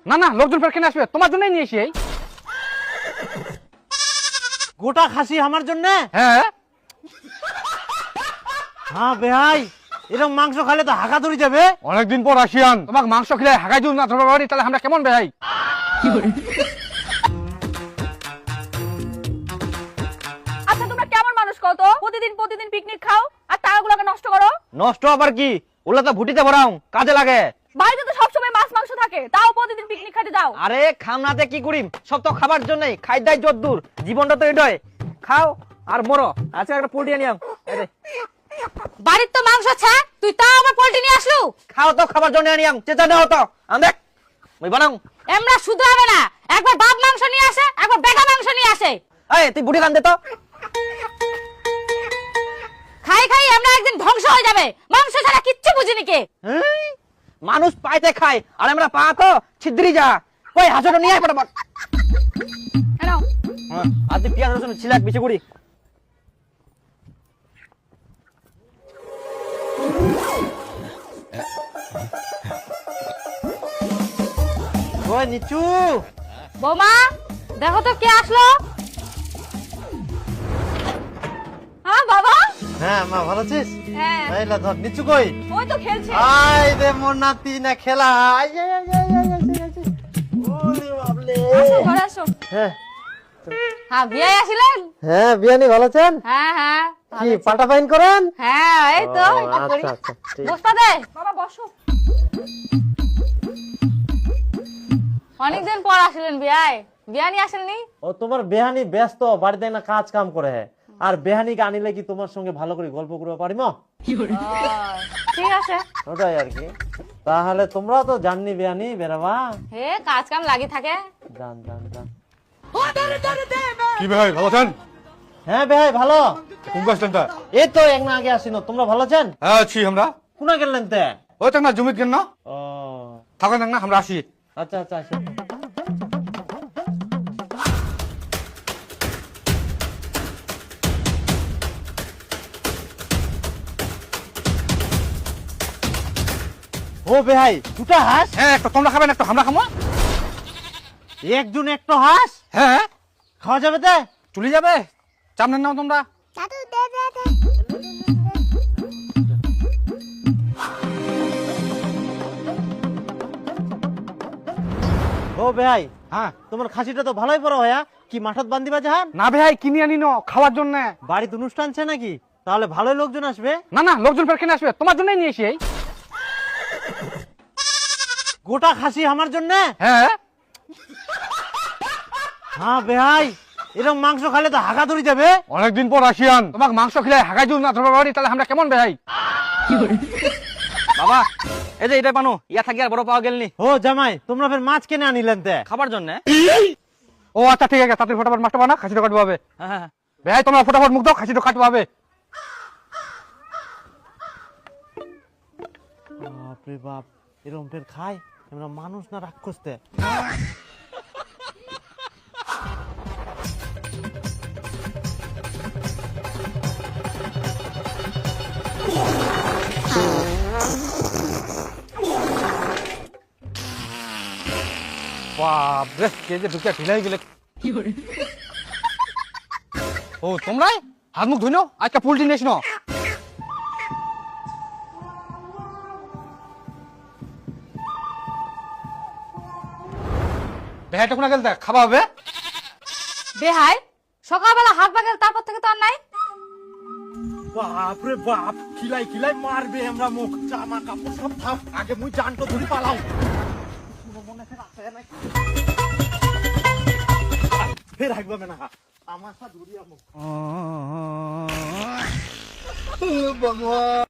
না না, লোকজন ফের কেন আসবে? তোমার জন্যই নিয়ে এসি। গোটা খাসি আমার জন্য? হ্যাঁ হ্যাঁ বেহাই, এরকম মাংস খালে তো হাঁকা ধরে যাবে। অনেকদিন পর আসিয়ান, তোমাকে মাংস খেলে হাগাই যদি না ধরতে পারি তাহলে আমরা কেমন বেহাই? আচ্ছা তোমরা কেমন মানুষ কত? প্রতিদিন প্রতিদিন পিকনিক খাও আর টাকাগুলোকে নষ্ট করো। নষ্ট আবার কি, ওগুলা তো ভুটিতে ভরাও, কাজে লাগে। বাড়িতে তো সবসময় মাছ মাংস থাকে, তাও প্রতিদিন পিকনিক খেতে যাও। আরে খামনাতে কি করিম, সব তো খাবার জন্যই। খাই দাই যদ্দূর, জীবনটা তো এটাই, খাও আর মরো। আজকে একটা পোল্ট্রি আনিয়াম। বাড়ির তো মাংস আছে, তুই তাও আবার পোল্ট্রি নিয়ে আসলু। খাও তো, খাবার জন্য আনিয়াম। চেতা নেও তো, আম দেখ ওই বানাও। এমরা শুধু হবে না, একবার বাপ মাংস নিয়ে আসে, একবার বেটা মাংস নিয়ে আসে। এই তুই বুড়ি কান দে তো। খাই খাই আমরা একদিন ধ্বংস হয়ে যাবে, মাংস ছাড়া কিচ্ছু বুঝিনি কে। এই, মানুষ পাইতে খায় আর আমরা পা তো ছিদ্রি যা। ওই হাঁসটা নিয়ে আয় ফটাফট। নাও হ্যাঁ, আর তুই পেঁয়াজ রসুন ছিলাক বেশি করি। ওই নিচু, বৌমা, দেখো তো কে আসলো। হ্যাঁ বাবা। হ্যাঁ মা ভালো আছিস? হ্যাঁ এইলা ধর, নিচু কই? ওই তো খেলছে। আই রে মোর নাতি না খেলা। I I I I I I. ওরে বাবলে। আসো ঘরে আসো। হ্যাঁ হ্যাঁ বিয়ে আসিলেন? হ্যাঁ বিয়ানি ভালো আছেন? হ্যাঁ হ্যাঁ কি পাটা পাইন করেন? হ্যাঁ এই তো ও, এটা করি। আচ্ছা, আচ্ছা, ঠিক। বসতা দে বাবা, বসো। অনেকদিন পর আসলেন বিয়ায়, বিয়ানি আসেননি? ও তোমার বেহানি ব্যস্ত, বাড়িতে না কাজ কাম করে। আর বেহানিকে আনিলে কি তোমার সঙ্গে ভালো করে গল্প করতে পারিম? ও, ঠিক আছে। ওটাই আর কি। তাহলে তোমরা তো জাননি বেহানি বেরাবা। হে কাজ কাম লাগি থাকে। জান জান জান। কি বেহাই, ভালো আছেন? হ্যাঁ বেহাই ভালো। কোন আসলেন তা? এই তো এক না আগে আসিনো। তোমরা ভালো আছেন? হ্যাঁ আছি আমরা। কোনা গেলেন তে? ওই তো না জমিত কেন না ও থাকেন না, আমরা আসি। আচ্ছা আচ্ছা আসেন। ও বেহাই, দুটা হাঁস? হ্যাঁ, একটা তোমরা খাবেন, একটা আমরা খাবো। একজন একটা হাঁস হ্যাঁ খাওয়া যাবে তে? চলে যাবে, চাপ নেন নাও তোমরা। ও বেহাই, হ্যাঁ তোমার খাসিটা তো ভালোই বড় হয়া, কি মাঠত বান্ধিবা জাহান? না ভাই, কিনে আনি নো খাওয়ার জন্য। বাড়িতে অনুষ্ঠান আছে নাকি? তাহলে ভালোই লোকজন আসবে। না না, লোকজন ফের কেন আসবে? তোমার জন্যই নিয়ে এসি। গোটা খাসি আমার জন্য? হ্যাঁ হ্যাঁ বেহাই, এরকম মাংস খালে তো হাঁকা ধরে যাবে। অনেকদিন পর আসিয়ান, তোমাকে মাংস খেলে হাগাই যদি না ধরতে পারি তাহলে আমরা কেমন বেহাই? বাবা এই যে এটা পানো, ইয়া থাকি আর বড় পাওয়া গেলনি। ও জামাই, তোমরা ফের মাছ কেনে আনিলেন তে? খাবার জন্য। ও আচ্ছা ঠিক আছে, তাতে ফটাফট মাছটা বানা, খাসিটা কাটবো হবে। হ্যাঁ বেহাই তোমরা ফটাফট মুখ দাও, খাসিটা কাটবো হবে। বাপরে বাপ, এরকম ফের খায়? আমরা মানুষ না রাক্ষস তে? বাপ রে, কে যে ঢুকে ঢিলাই গেলে। ও তোমরাই হাত মুখ ধুইনো, আজকে পোল্ট্রি নিয়েছ না। বেহাইটা কোনা গেল, দেখ খাওয়া হবে। বেহাই সকালবেলা হাত বাগেল, তারপর থেকে তো আর নাই। বাপরে বাপ, খিলাই খিলাই মারবে আমরা মুখ। জামা কাপড় সব থাক, আগে মুই জানটো ধরি পালাও। ফের হাগবা মেনা আমার সাথে ধরি আমো। ভগবান।